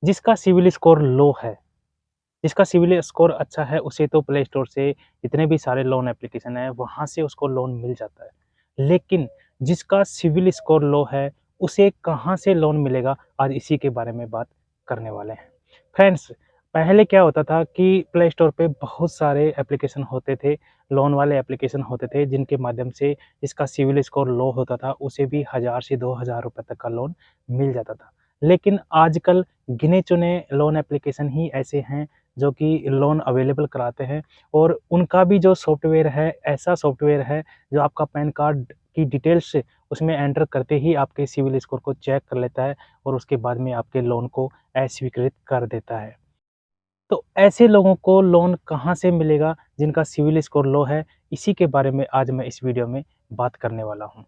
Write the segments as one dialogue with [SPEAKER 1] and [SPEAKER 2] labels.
[SPEAKER 1] जिसका civil score low है, जिसका सिविल स्कोर अच्छा है उसे तो प्ले स्टोर से जितने भी सारे लोन एप्लीकेशन है वहाँ से उसको लोन मिल जाता है। लेकिन जिसका सिविल स्कोर लो है उसे कहाँ से लोन मिलेगा, आज इसी के बारे में बात करने वाले हैं। फ्रेंड्स, पहले क्या होता था कि प्ले स्टोर पे बहुत सारे एप्लीकेशन होते थे, लोन वाले एप्लीकेशन होते थे जिनके माध्यम से जिसका सिविल स्कोर लो होता था उसे भी 1000 से 2000 रुपए तक का लोन मिल जाता था। लेकिन आजकल गिने-चुने लोन एप्लीकेशन ही ऐसे हैं जो कि लोन अवेलेबल कराते हैं, और उनका भी जो सॉफ्टवेयर है, ऐसा सॉफ्टवेयर है जो आपका पैन कार्ड की डिटेल्स उसमें एंटर करते ही आपके सिविल स्कोर को चेक कर लेता है और उसके बाद में आपके लोन को अस्वीकृत कर देता है। तो ऐसे लोगों को लोन कहाँ से मिलेगा जिनका सिविल स्कोर लो है, इसी के बारे में आज मैं इस वीडियो में बात करने वाला हूँ।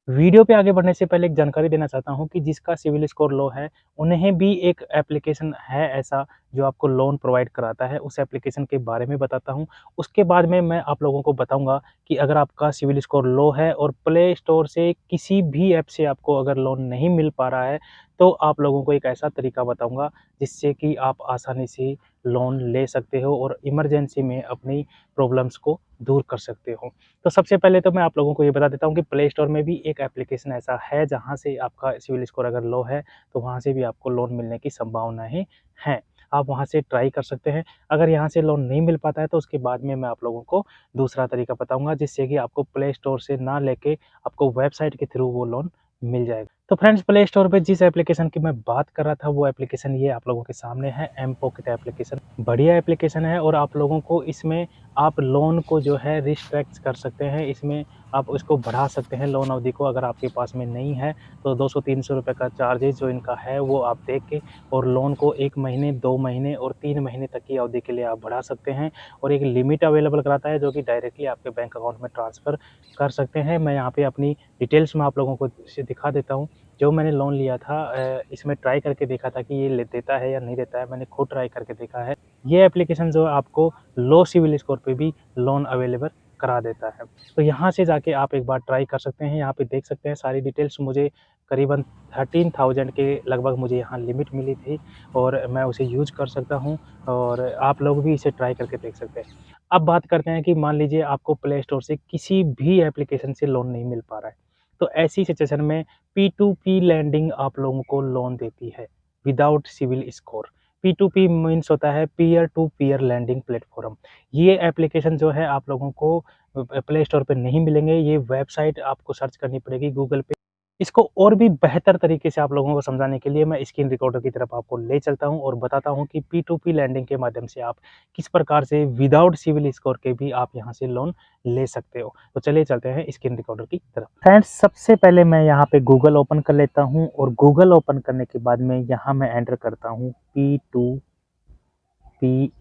[SPEAKER 1] वीडियो पे आगे बढ़ने से पहले एक जानकारी देना चाहता हूँ कि जिसका सिविल स्कोर लो है, उन्हें भी एक एप्लीकेशन है ऐसा जो आपको लोन प्रोवाइड कराता है, उस एप्लीकेशन के बारे में बताता हूँ। उसके बाद में मैं आप लोगों को बताऊँगा कि अगर आपका सिविल स्कोर लो है और प्ले स्टोर से किसी भी ऐप से आपको अगर लोन नहीं मिल पा रहा है, तो आप लोगों को एक ऐसा तरीका बताऊँगा जिससे कि आप आसानी से लोन ले सकते हो और इमरजेंसी में अपनी प्रॉब्लम्स को दूर कर सकते हो। तो सबसे पहले तो मैं आप लोगों को ये बता देता हूँ कि प्ले स्टोर में भी एक एप्लीकेशन ऐसा है जहाँ से आपका सिविल स्कोर अगर लो है, तो वहाँ से भी आपको लोन मिलने की संभावनाएँ हैं। आप वहाँ से ट्राई कर सकते हैं। अगर यहाँ से लोन नहीं मिल पाता है तो उसके बाद में मैं आप लोगों को दूसरा तरीका बताऊँगा जिससे कि आपको प्ले स्टोर से ना लेके आपको वेबसाइट के थ्रू वो लोन मिल जाएगा। तो फ्रेंड्स, प्ले स्टोर पे जिस एप्लीकेशन की मैं बात कर रहा था वो एप्लीकेशन ये आप लोगों के सामने है, एम पॉकेट एप्लीकेशन। बढ़िया एप्लीकेशन है और आप लोगों को इसमें आप लोन को जो है रिस्ट्रिक्ट कर सकते हैं, इसमें आप उसको बढ़ा सकते हैं लोन अवधि को। अगर आपके पास में नहीं है तो 200-300 रुपए का चार्जेज़ जो इनका है वो आप दे के और लोन को 1 महीने, 2 महीने और 3 महीने तक की अवधि के लिए आप बढ़ा सकते हैं, और एक लिमिट अवेलेबल कराता है जो कि डायरेक्टली आपके बैंक अकाउंट में ट्रांसफ़र कर सकते हैं। मैं यहाँ पे अपनी डिटेल्स में आप लोगों को से दिखा देता हूँ। जो मैंने लोन लिया था इसमें ट्राई करके देखा था कि ये ले देता है या नहीं देता है, मैंने खुद ट्राई करके देखा है। ये एप्लीकेशन जो है आपको लो सिविल स्कोर पे भी लोन अवेलेबल करा देता है। तो यहाँ से जाके आप एक बार ट्राई कर सकते हैं। यहाँ पे देख सकते हैं सारी डिटेल्स, मुझे करीबन 13,000 के लगभग मुझे यहाँ लिमिट मिली थी और मैं उसे यूज़ कर सकता हूँ, और आप लोग भी इसे ट्राई करके देख सकते हैं। अब बात करते हैं कि मान लीजिए आपको प्ले स्टोर से किसी भी एप्लीकेशन से लोन नहीं मिल पा रहा है। तो ऐसी सिचुएशन में P2P लैंडिंग आप लोगों को लोन देती है without civil score. P2P means होता है peer to peer lending platform. ये एप्लीकेशन जो है आप लोगों को प्ले स्टोर पे नहीं मिलेंगे, ये वेबसाइट आपको सर्च करनी पड़ेगी गूगल पे। इसको और भी बेहतर तरीके से आप लोगों को समझाने के लिए मैं स्क्रीन रिकॉर्डर की तरफ आपको ले चलता हूँ और बताता हूँ कि P2P लैंडिंग के माध्यम से आप किस प्रकार से विदाउट सिविल स्कोर के भी आप यहाँ से लोन ले सकते हो। तो चलिए चलते हैं स्क्रीन रिकॉर्डर की तरफ। फ्रेंड्स, सबसे पहले मैं यहाँ पे गूगल ओपन कर लेता हूँ और गूगल ओपन करने के बाद में यहाँ मैं एंटर करता हूँ P2P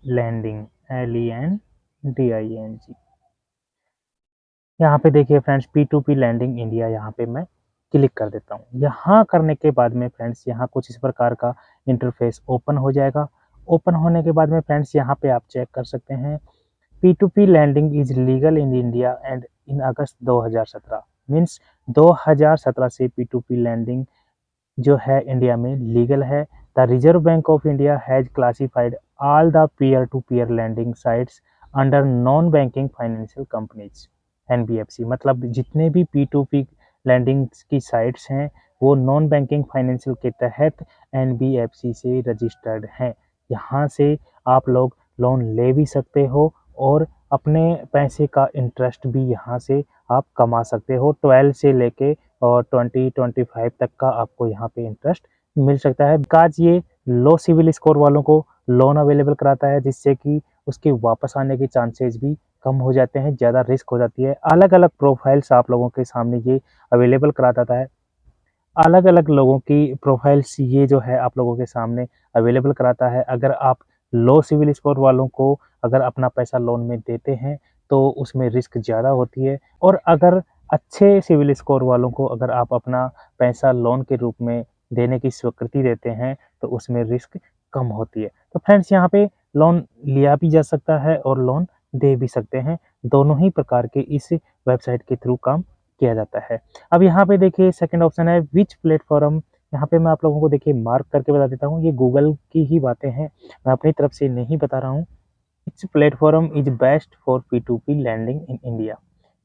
[SPEAKER 1] लैंडिंग, LENDING। यहाँ पे देखिए फ्रेंड्स, P2P लैंडिंग इंडिया, यहाँ पे मैं क्लिक कर देता हूँ। यहाँ करने के बाद में फ्रेंड्स यहाँ कुछ इस प्रकार का इंटरफेस ओपन हो जाएगा। ओपन होने के बाद में फ्रेंड्स यहाँ पे आप चेक कर सकते हैं, P2P lending is legal in India and in August 2017। Means 2017 से P2P लैंडिंग जो है इंडिया में लीगल है। The Reserve Bank of India has classified all the peer to peer lending sites under non banking financial companies, NBFC। मतलब जितने भी P2P landing की sites हैं वो नॉन बैंकिंग फाइनेंशियल के तहत NBFC से रजिस्टर्ड हैं। यहाँ से आप लोग लोन ले भी सकते हो और अपने पैसे का इंटरेस्ट भी यहाँ से आप कमा सकते हो। 12 से लेके और 20-25 तक का आपको यहाँ पे इंटरेस्ट मिल सकता है। बिकॉज ये लो सिविल स्कोर वालों को लोन अवेलेबल कराता है जिससे कि उसके वापस आने के चांसेस भी कम हो जाते हैं, ज़्यादा रिस्क हो जाती है। अलग-अलग प्रोफाइल्स आप लोगों के सामने ये अवेलेबल कराता है। अलग-अलग लोगों की प्रोफाइल्स ये जो है आप लोगों के सामने अवेलेबल कराता है। अगर आप लो सिविल स्कोर वालों को अगर अपना पैसा लोन में देते हैं तो उसमें रिस्क ज़्यादा होती है, और अगर अच्छे सिविल स्कोर वालों को अगर आप अपना पैसा लोन के रूप में देने की स्वीकृति देते हैं तो उसमें रिस्क कम होती है। तो फ्रेंड्स, यहाँ पे लोन लिया भी जा सकता है और लोन दे भी सकते हैं। दोनों ही प्रकार के इस वेबसाइट के थ्रू काम किया जाता है। अब यहाँ पे देखिए सेकंड ऑप्शन है, विच प्लेटफॉर्म यहाँ पे मैं आप लोगों को देखिए मार्क करके बता देता हूँ, ये गूगल की ही बातें हैं, मैं अपनी तरफ से नहीं बता रहा हूँ। Which platform is best for P2P lending in India.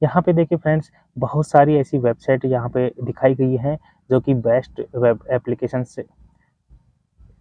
[SPEAKER 1] यहाँ पे देखिए फ्रेंड्स, बहुत सारी ऐसी वेबसाइट यहाँ पे दिखाई गई हैं जो कि बेस्ट वेब एप्लीकेशन से।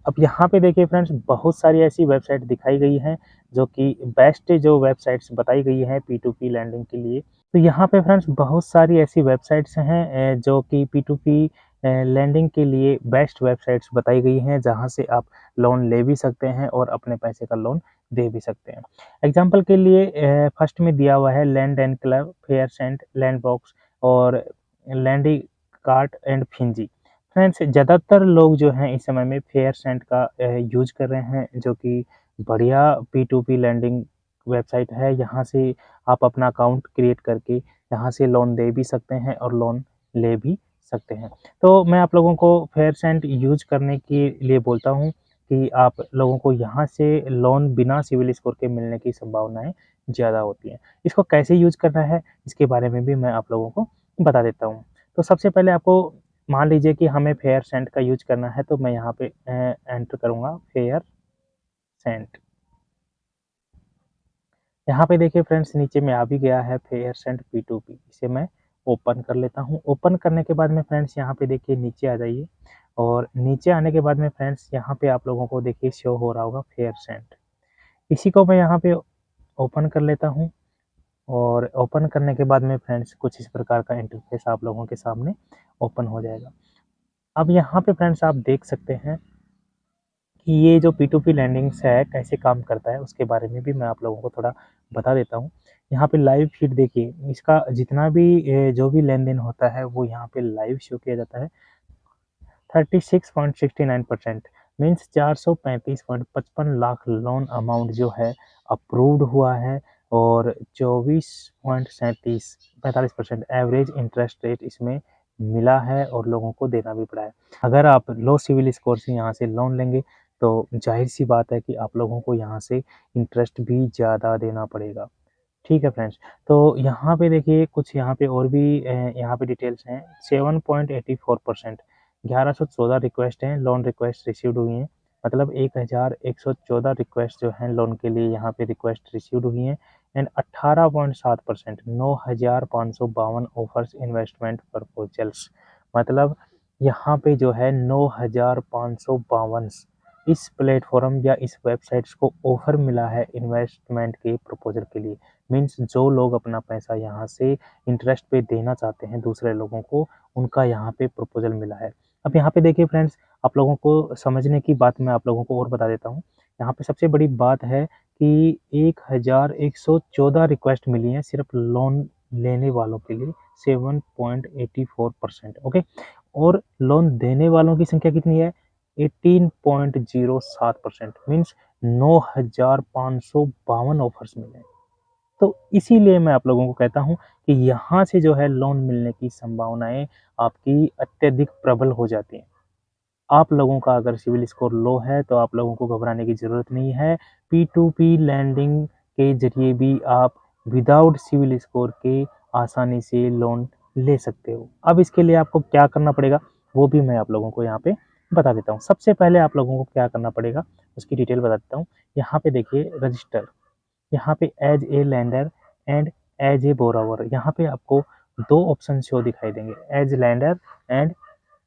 [SPEAKER 1] अब यहाँ पे देखिए फ्रेंड्स, बहुत सारी ऐसी वेबसाइट दिखाई गई हैं जो कि बेस्ट जो वेबसाइट्स बताई गई हैं P2P लैंडिंग के लिए। तो यहाँ पे फ्रेंड्स बहुत सारी ऐसी वेबसाइट्स हैं जो कि P2P लैंडिंग के लिए बेस्ट वेबसाइट्स बताई गई हैं, जहाँ से आप लोन ले भी सकते हैं और अपने पैसे का लोन दे भी सकते हैं। एग्जांपल के लिए फर्स्ट में दिया हुआ है लैंड एंड क्लब, फेयरसेंट, लैंडबॉक्स और लैंडी कार्ट एंड फिंजी। फ्रेंड्स ज़्यादातर लोग जो हैं इस समय में फेयरसेंट का यूज़ कर रहे हैं, जो कि बढ़िया P2P लैंडिंग वेबसाइट है। यहाँ से आप अपना अकाउंट क्रिएट करके यहाँ से लोन दे भी सकते हैं और लोन ले भी सकते हैं। तो मैं आप लोगों को फेयरसेंट यूज़ करने के लिए बोलता हूँ कि आप लोगों को यहाँ से लोन बिना सिविल स्कोर के मिलने की संभावनाएँ ज़्यादा होती हैं। इसको कैसे यूज़ करना है, इसके बारे में भी मैं आप लोगों को बता देता हूँ। तो सबसे पहले आपको मान लीजिए कि हमें फेयरसेंट का यूज़ करना है, तो मैं यहाँ पे एंटर करूँगा फेयरसेंट। यहाँ पे देखिए फ्रेंड्स, नीचे में आ भी गया है फेयरसेंट P2P। इसे मैं ओपन कर लेता हूँ। ओपन करने के बाद में फ्रेंड्स यहाँ पे देखिए नीचे आ जाइए, और नीचे आने के बाद में फ्रेंड्स यहाँ पे आप लोगों को देखिए शो हो रहा होगा फेयरसेंट। इसी को मैं यहाँ पे ओपन कर लेता हूँ, और ओपन करने के बाद में फ्रेंड्स कुछ इस प्रकार का इंटरफेस आप लोगों के सामने ओपन हो जाएगा। अब यहाँ पे फ्रेंड्स आप देख सकते हैं कि ये जो P2P लैंडिंग्स है कैसे काम करता है, उसके बारे में भी मैं आप लोगों को थोड़ा बता देता हूँ। यहाँ पे लाइव फीड देखिए, इसका जितना भी जो भी लेन-देन होता है वो यहाँ पे लाइव शो किया जाता है। 36.69% मीन्स 435.55 लाख लोन अमाउंट जो है अप्रूव्ड हुआ है, और 24.37 45% एवरेज इंटरेस्ट रेट इसमें मिला है और लोगों को देना भी पड़ा है। अगर आप लो सिविल स्कोर से यहाँ से लोन लेंगे तो जाहिर सी बात है कि आप लोगों को यहाँ से इंटरेस्ट भी ज़्यादा देना पड़ेगा। ठीक है फ्रेंड्स, तो यहाँ पे देखिए कुछ यहाँ पे और भी यहाँ पे डिटेल्स हैं। 7.84% 1114 रिक्वेस्ट हैं, लोन रिक्वेस्ट रिसीव्ड हुई हैं, मतलब 1114 रिक्वेस्ट जो हैं लोन के लिए यहाँ पे रिक्वेस्ट रिसीव्ड हुई हैं। एंड 18.7% 9552 ऑफर्स इन्वेस्टमेंट प्रपोजल्स, मतलब यहाँ पे जो है 9552 इस प्लेटफॉर्म या इस वेबसाइट्स को ऑफर मिला है इन्वेस्टमेंट के प्रपोजल के लिए। मीन्स जो लोग अपना पैसा यहाँ से इंटरेस्ट पे देना चाहते हैं दूसरे लोगों को, उनका यहाँ पे प्रपोजल मिला है। अब यहाँ पे देखिए फ्रेंड्स, आप लोगों को समझने की बात मैं आप लोगों को और बता देता हूँ। यहाँ पे सबसे बड़ी बात है कि 1114 रिक्वेस्ट मिली हैं सिर्फ लोन लेने वालों के लिए, 7.84%। ओके, और लोन देने वालों की संख्या कितनी है? 18.07%, मीन्स 9552 ऑफर्स मिले हैं। तो इसीलिए मैं आप लोगों को कहता हूँ कि यहाँ से जो है लोन मिलने की संभावनाएँ आपकी अत्यधिक प्रबल हो जाती हैं। आप लोगों का अगर सिविल स्कोर लो है तो आप लोगों को घबराने की ज़रूरत नहीं है। P2P लैंडिंग के ज़रिए भी आप विदाउट सिविल स्कोर के आसानी से लोन ले सकते हो। अब इसके लिए आपको क्या करना पड़ेगा, वो भी मैं आप लोगों को यहाँ पे बता देता हूँ। सबसे पहले आप लोगों को क्या करना पड़ेगा, उसकी डिटेल बता देता हूँ। यहाँ पे देखिए रजिस्टर, यहाँ पे as a lender and as a borrower, यहाँ पे आपको 2 ऑप्शन शो दिखाई देंगे, as lender and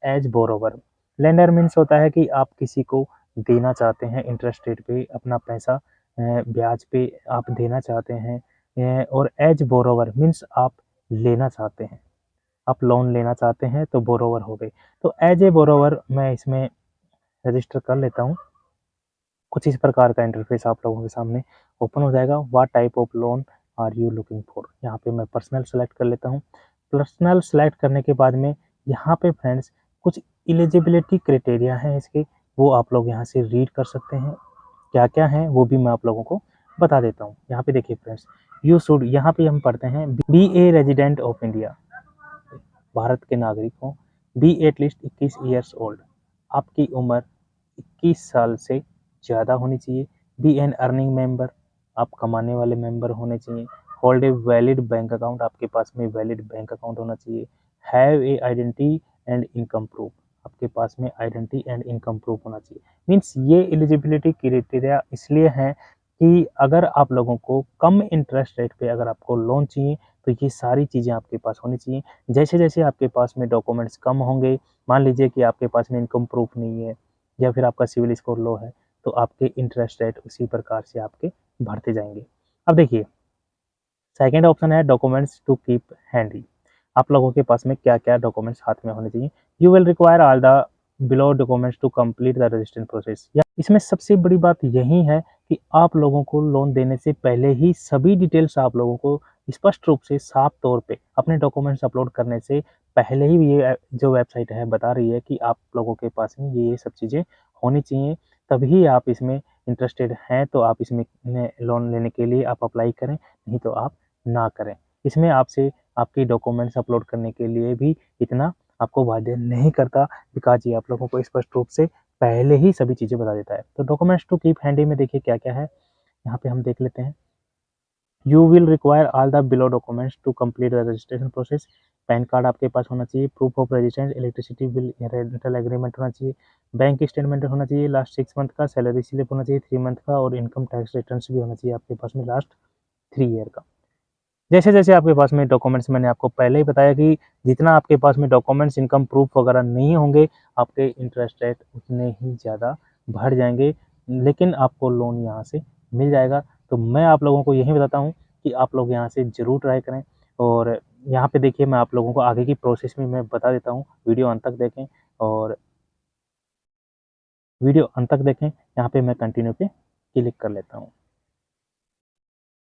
[SPEAKER 1] as borrower. Lender means होता है कि आप किसी को देना चाहते हैं इंटरेस्ट रेट पे अपना पैसा, ब्याज पे आप देना चाहते हैं। और एज बोरोवर मीन्स आप लेना चाहते हैं, आप लोन लेना चाहते हैं तो बोरोवर हो गए। तो एज ए बोरोवर मैं इसमें रजिस्टर कर लेता हूँ। कुछ इस प्रकार का इंटरफेस आप लोगों के सामने ओपन हो जाएगा। What type of loan are you looking for, यहाँ पे मैं पर्सनल सेलेक्ट कर लेता हूँ। पर्सनल सेलेक्ट करने के बाद में यहाँ पे फ्रेंड्स कुछ एलिजिबिलिटी क्राइटेरिया हैं इसके, वो आप लोग यहाँ से रीड कर सकते हैं। क्या क्या है वो भी मैं आप लोगों को बता देता हूँ। यहाँ पे देखिए फ्रेंड्स, यू शुड, यहाँ पे हम पढ़ते हैं be a resident of India, Bharat के नागरिक हों, बी एटलीस्ट 21 ईयर्स ओल्ड, आपकी उम्र 21 साल से ज़्यादा होनी चाहिए। बी एन अर्निंग मेंबर, आप कमाने वाले मेंबर होने चाहिए। Hold a valid bank account, आपके पास में वैलिड बैंक अकाउंट होना चाहिए। Have a identity and income proof, आपके पास में आइडेंटिटी एंड इनकम प्रूफ होना चाहिए। मीन्स ये एलिजिबिलिटी क्राइटेरिया इसलिए हैं कि अगर आप लोगों को कम इंटरेस्ट रेट पे अगर आपको लोन चाहिए, तो ये सारी चीज़ें आपके पास होनी चाहिए। जैसे-जैसे आपके पास में डॉक्यूमेंट्स कम होंगे, मान लीजिए कि आपके पास में इनकम प्रूफ नहीं है या फिर आपका सिविल स्कोर लो है, तो आपके इंटरेस्ट रेट उसी प्रकार से आपके बढ़ते जाएँगे। अब देखिए, सेकंड ऑप्शन है डॉक्यूमेंट्स टू कीप हैंडी। आप लोगों के पास में क्या-क्या डॉक्यूमेंट्स हाथ में होने चाहिए। You will require all the below documents to complete the registration process. या इसमें सबसे बड़ी बात यही है कि आप लोगों को लोन देने से पहले ही सभी डिटेल्स आप लोगों को स्पष्ट रूप से साफ तौर पे अपने डॉक्यूमेंट्स अपलोड करने से पहले ही ये जो वेबसाइट है बता रही है कि आप लोगों के पास में ये सब चीज़ें होनी चाहिए, तभी आप इसमें इंटरेस्टेड हैं तो आप इसमें लोन लेने के लिए आप अप्लाई करें, नहीं तो आप ना करें। इसमें आपसे आपके डॉक्यूमेंट्स अपलोड करने के लिए भी इतना आपको बाध्य नहीं करता, बिकॉज़ ये आप लोगों को स्पष्ट रूप से पहले ही सभी चीज़ें बता देता है। तो डॉक्यूमेंट्स टू कीप हैंडी में देखिए क्या-क्या है, यहाँ पे हम देख लेते हैं। You will require all the below documents to complete the registration process. PAN card आपके पास होना चाहिए, proof of residence, electricity bill, rental agreement होना चाहिए, बैंक स्टेटमेंट होना चाहिए, लास्ट 6 मंथ का सैलरी स्लिप होना चाहिए 3 मंथ का, और इनकम टैक्स रिटर्न्स भी होना चाहिए आपके पास में लास्ट 3 ईयर का। जैसे-जैसे आपके पास में डॉक्यूमेंट्स, मैंने आपको पहले ही बताया कि जितना आपके पास में डॉक्यूमेंट्स, इनकम प्रूफ वगैरह नहीं होंगे, आपके इंटरेस्ट रेट उतने ही ज़्यादा बढ़ जाएँगे, लेकिन आपको लोन यहाँ से मिल जाएगा। तो मैं आप लोगों को यही बताता हूँ कि आप लोग यहाँ से ज़रूर ट्राई करें, और यहाँ पे देखिए मैं आप लोगों को आगे की प्रोसेस भी मैं बता देता हूँ, वीडियो अंत तक देखें, और वीडियो अंत तक देखें, यहाँ पे मैं कंटिन्यू पे क्लिक कर लेता हूँ।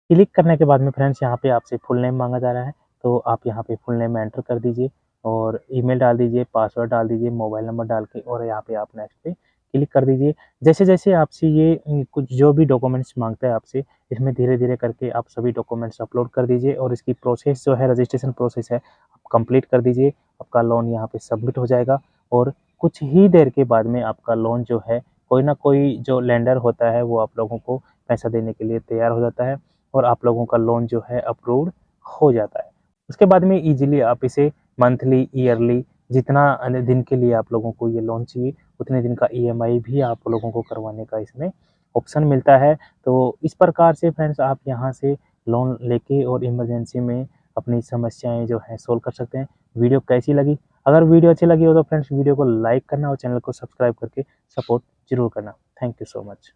[SPEAKER 1] क्लिक करने के बाद में फ्रेंड्स यहाँ पे आपसे फुल नेम माँगा जा रहा है, तो आप यहाँ पे फुल नेम एंटर कर दीजिए और ईमेल डाल दीजिए, पासवर्ड डाल दीजिए, मोबाइल नंबर डाल के, और यहाँ पे आप नेक्स्ट पे क्लिक कर दीजिए। जैसे-जैसे आपसे ये कुछ जो भी डॉक्यूमेंट्स माँगता है आपसे, इसमें धीरे-धीरे करके आप सभी डॉक्यूमेंट्स अपलोड कर दीजिए, और इसकी प्रोसेस जो है, रजिस्ट्रेशन प्रोसेस है, आप कंप्लीट कर दीजिए। आपका लोन यहाँ पे सबमिट हो जाएगा, और कुछ ही देर के बाद में आपका लोन जो है, कोई ना कोई जो लेंडर होता है, वो आप लोगों को पैसा देने के लिए तैयार हो जाता है, और आप लोगों का लोन जो है अप्रूव्ड हो जाता है। उसके बाद में ईज़िली आप इसे मंथली, ईयरली, जितना दिन के लिए आप लोगों को ये लोन चाहिए, उतने दिन का ईएमआई भी आप लोगों को करवाने का इसमें ऑप्शन मिलता है। तो इस प्रकार से फ्रेंड्स आप यहाँ से लोन लेके और इमरजेंसी में अपनी समस्याएँ जो हैं सॉल्व कर सकते हैं। वीडियो कैसी लगी? अगर वीडियो अच्छी लगी हो तो फ्रेंड्स वीडियो को लाइक करना और चैनल को सब्सक्राइब करके सपोर्ट ज़रूर करना। Thank you so much.